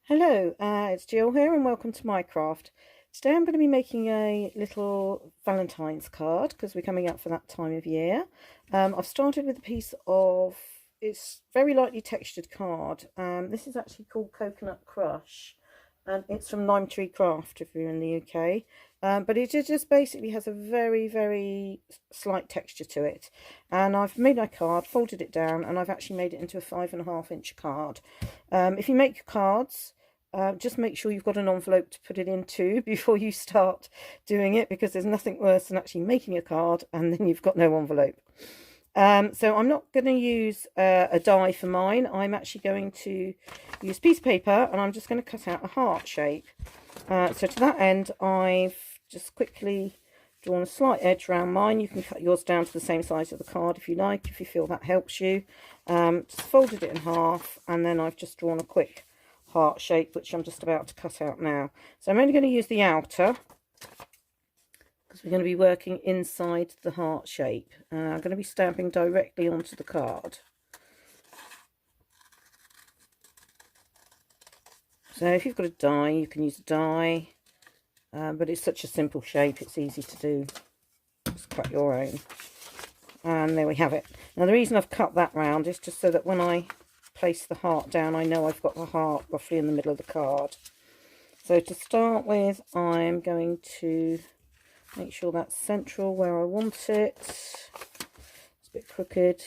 Hello, it's Jill here and welcome to my craft. Today I'm going to be making a little Valentine's card because we're coming up for that time of year. I've started with a piece of, it's very lightly textured card. This is actually called Coconut Crush and it's from Lime Tree Craft if you're in the UK. But it just basically has a very slight texture to it. And I've made my card, folded it down, and I've actually made it into a 5.5-inch card. If you make your cards, just make sure you've got an envelope to put it into before you start doing it, because there's nothing worse than actually making a card and then you've got no envelope. So I'm not going to use a die for mine. I'm actually going to use piece of paper and I'm just going to cut out a heart shape. So to that end, I've just quickly drawn a slight edge around mine. You can cut yours down to the same size of the card if you like, if you feel that helps you. Just folded it in half and then I've just drawn a quick heart shape, which I'm just about to cut out now. So I'm only going to use the outer because we're going to be working inside the heart shape. I'm going to be stamping directly onto the card. So if you've got a die, you can use a die, but it's such a simple shape, it's easy to do. Just cut your own. And there we have it. Now the reason I've cut that round is just so that when I place the heart down, I know I've got the heart roughly in the middle of the card. So to start with, I'm going to make sure that's central where I want it. It's a bit crooked.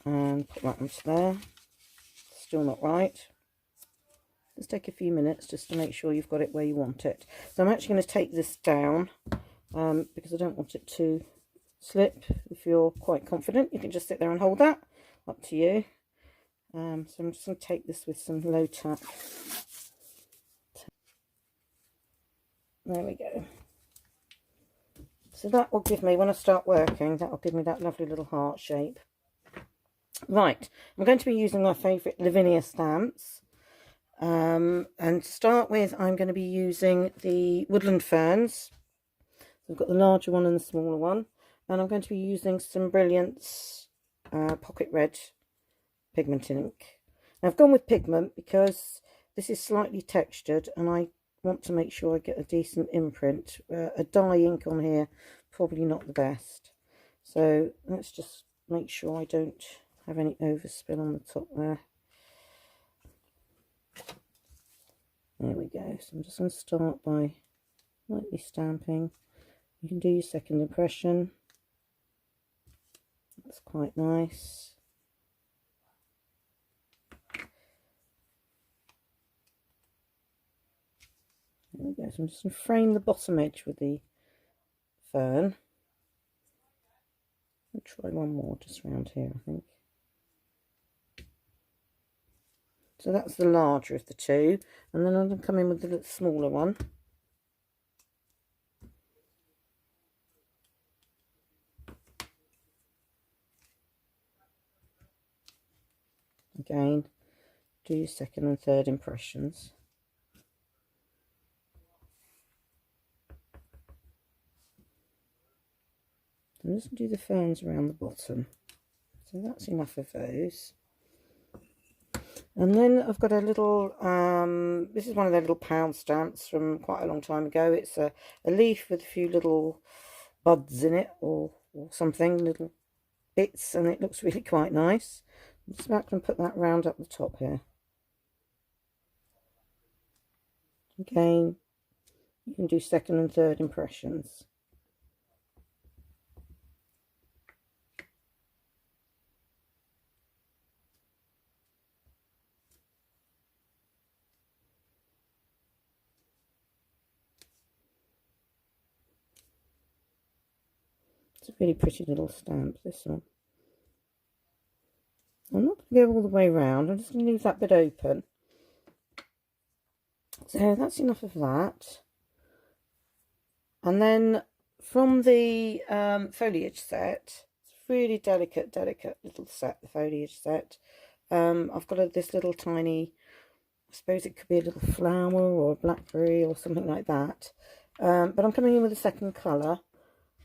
And put that onto there. Still not right. Just take a few minutes just to make sure you've got it where you want it. So I'm actually going to take this down because I don't want it to slip. If you're quite confident, you can just sit there and hold that. Up to you. So I'm just going to take this with some low tack. There we go. So that will give me, when I start working, that will give me that lovely little heart shape. Right, I'm going to be using my favourite Lavinia stamps. And to start with, I'm going to be using the Woodland Ferns. So I've got the larger one and the smaller one. And I'm going to be using some Brilliance Pocket Red pigment ink. Now I've gone with pigment because this is slightly textured and I want to make sure I get a decent imprint. A dye ink on here, probably not the best. So let's just make sure I don't have any overspill on the top there. There we go. So I'm just going to start by lightly stamping. You can do your second impression. That's quite nice. There we go. So I'm just going to frame the bottom edge with the fern. I'll try one more just around here, I think. So that's the larger of the two, and then I'm going to come in with the smaller one. Again, do your second and third impressions. I'm just going to do the ferns around the bottom. So that's enough of those. And then I've got a little, this is one of their little pound stamps from quite a long time ago. It's a leaf with a few little buds in it or something, little bits, and it looks really quite nice. I'm just about going to put that round up the top here. Again, you can do second and third impressions. It's a really pretty little stamp, this one. I'm not going to go all the way around, I'm just going to leave that bit open. So that's enough of that. And then from the foliage set, it's a really delicate little set, the foliage set. I've got this little tiny, I suppose it could be a little flower or a blackberry or something like that. But I'm coming in with a second colour.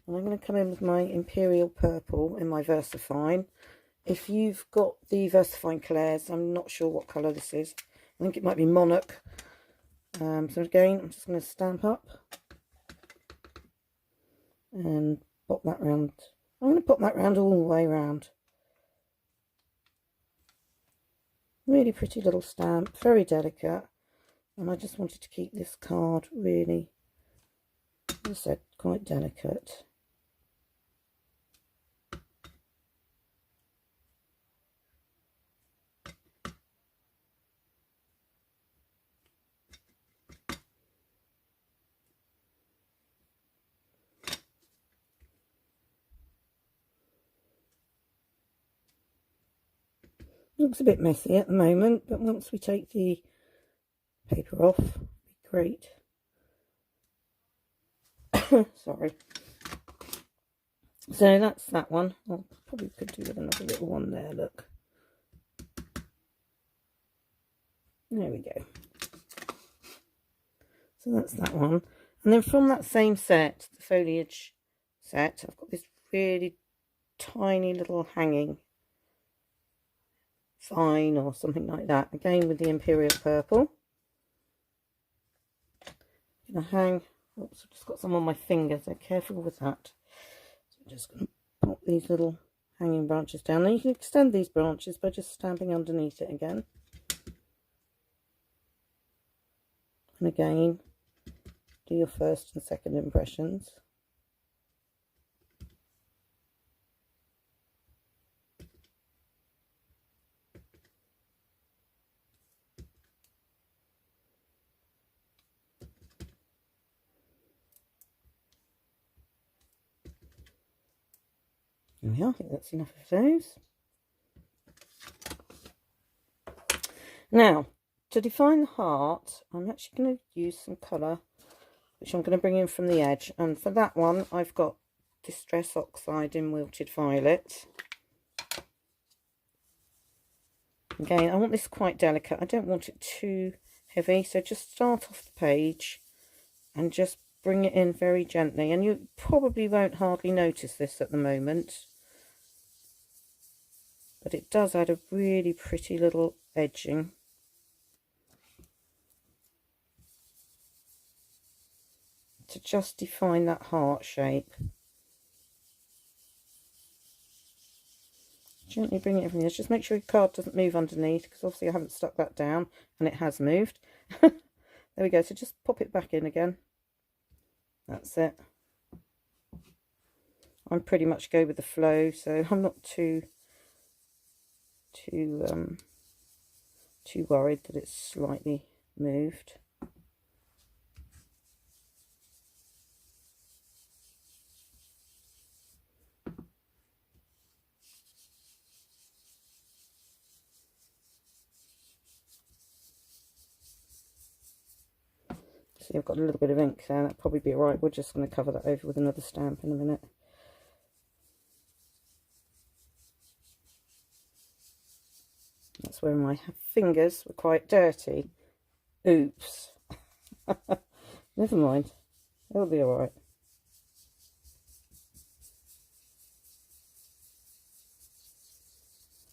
And I'm going to come in with my Imperial Purple in my VersaFine if you've got the Versafine Clairs, I'm not sure what colour this is. I think it might be Monarch. So again, I'm just going to stamp up and pop that round. I'm going to pop that round all the way round. Really pretty little stamp, very delicate. And I just wanted to keep this card really, as I said, quite delicate. Looks a bit messy at the moment, but once we take the paper off, it'll be great. Sorry. So that's that one. I probably could do with another little one there, look. There we go. So that's that one. And then from that same set, the foliage set, I've got this really tiny little hanging vine or something like that. Again with the Imperial Purple. I'm going to hang, oops, I've just got some on my fingers, so careful with that. So I'm just going to pop these little hanging branches down. Now you can extend these branches by just stamping underneath it again. And again, do your first and second impressions. Yeah, I think that's enough of those. Now, to define the heart, I'm actually going to use some colour, which I'm going to bring in from the edge. And for that one, I've got Distress Oxide in Wilted Violet. Again, I want this quite delicate. I don't want it too heavy, so just start off the page and just bring it in very gently. And you probably won't hardly notice this at the moment, but it does add a really pretty little edging. To just define that heart shape. Gently bring it over there. Just make sure your card doesn't move underneath, because obviously I haven't stuck that down and it has moved. There we go. So just pop it back in again. That's it. I'm pretty much go with the flow, so I'm not too worried that it's slightly moved. See, I've got a little bit of ink there. That'll probably be alright. We're just going to cover that over with another stamp in a minute. That's where my fingers were quite dirty. Oops. Never mind. It'll be alright.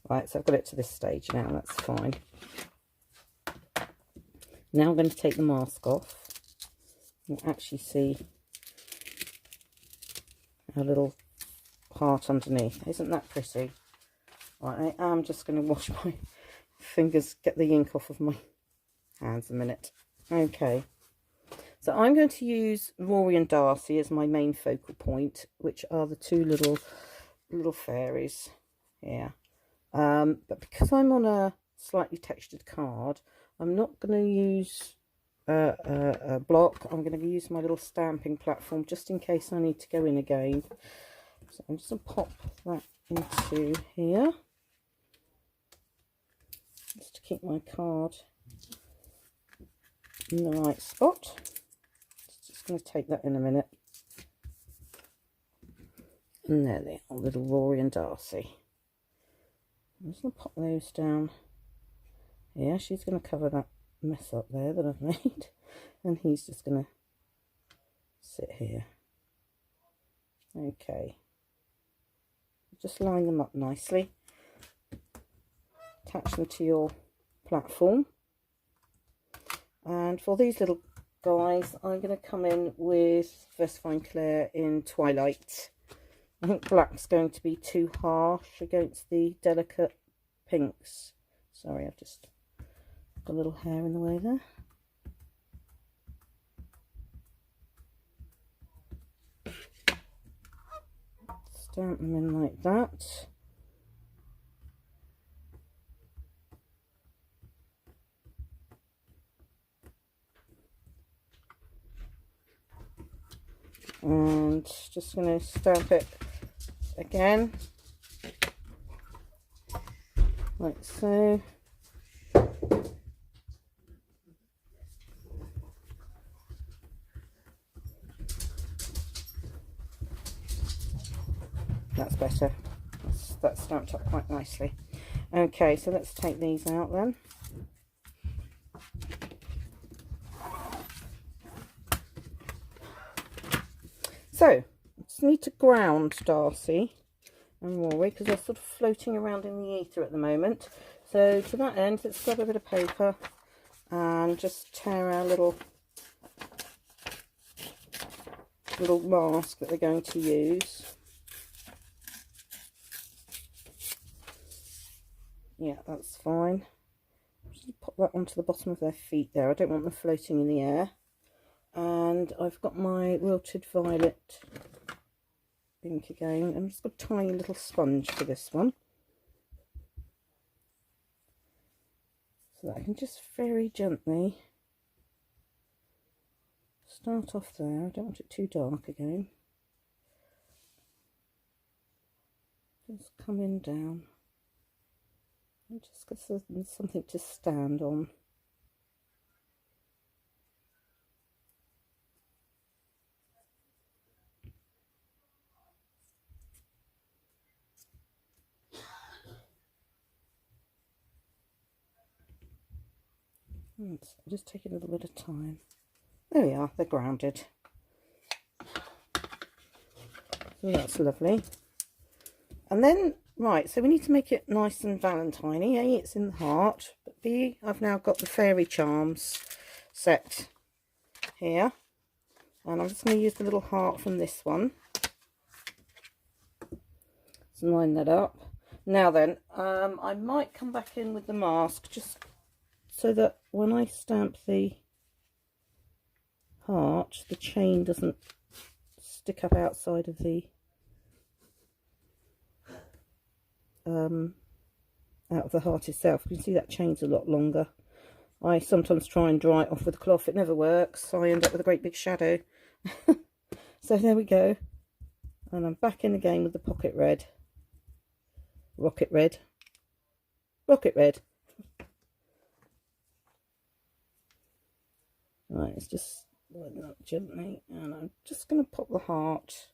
Right, so I've got it to this stage now. That's fine. Now I'm going to take the mask off. You'll actually see a little heart underneath. Isn't that pretty? Right, I am just going to wash my fingers, get the ink off of my hands a minute. Okay, so I'm going to use Rory and Darcy as my main focal point, which are the two little fairies here. But because I'm on a slightly textured card, I'm not going to use a block. I'm going to use my little stamping platform just in case I need to go in again. So I'm just going to pop that into here just to keep my card in the right spot. Just going to take that in a minute. And there they are, little Rory and Darcy. I'm just going to pop those down. Yeah, she's going to cover that mess up there that I've made, and he's just going to sit here. Okay, just line them up nicely. attach them to your platform. And for these little guys, I'm going to come in with VersaFine Clair in Twilight. I think black's going to be too harsh against the delicate pinks. Sorry, I've just got a little hair in the way there. Stamp them in like that. And just going to stamp it again, like so. That's better. That's stamped up quite nicely. Okay, so let's take these out then. So, I just need to ground Darcy and Rory because they're sort of floating around in the ether at the moment. So to that end, let's grab a bit of paper and just tear our little mask that they're going to use. Yeah, that's fine. Just pop that onto the bottom of their feet there. I don't want them floating in the air. And I've got my wilted violet ink again. I'm just got a tiny little sponge for this one, so that I can just very gently start off there. I don't want it too dark again. Just coming down, and just because there's something to stand on. Just take a little bit of time. There we are, they're grounded. So that's lovely. And then, right, so we need to make it nice and Valentine-y. A, it's in the heart, but B, I've now got the fairy charms set here. And I'm just going to use the little heart from this one. Let's line that up. Now then, I might come back in with the mask just so that when I stamp the heart, the chain doesn't stick up outside of the heart itself. You can see that chain's a lot longer. I sometimes try and dry it off with a cloth. It never works. So I end up with a great big shadow. So there we go. And I'm back in again with the pocket red. Rocket red. Rocket red. Right, it's just lighten up gently, and I'm just going to pop the heart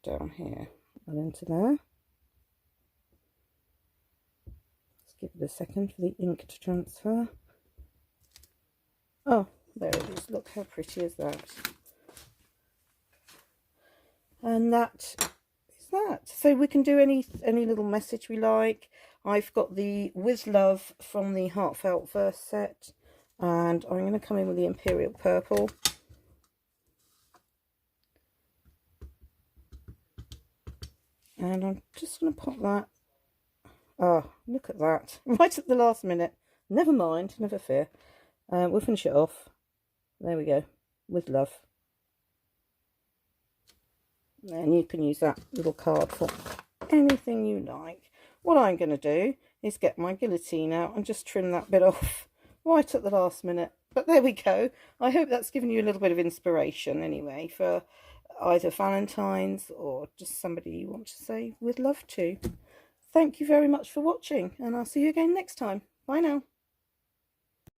down here and into there. Let's give it a second for the ink to transfer. Oh, there it is. Look how pretty is that. And that is that. So we can do any little message we like. I've got the With Love from the Heartfelt Verse set. And I'm going to come in with the Imperial Purple. And I'm just going to pop that. Oh, look at that. Right at the last minute. Never mind, never fear. We'll finish it off. There we go. With Love. And you can use that little card for anything you like. What I'm going to do is get my guillotine out and just trim that bit off. Right at the last minute, but there we go. I hope that's given you a little bit of inspiration anyway for either Valentine's or just somebody you want to say with love to. Thank you very much for watching, and I'll see you again next time. Bye now.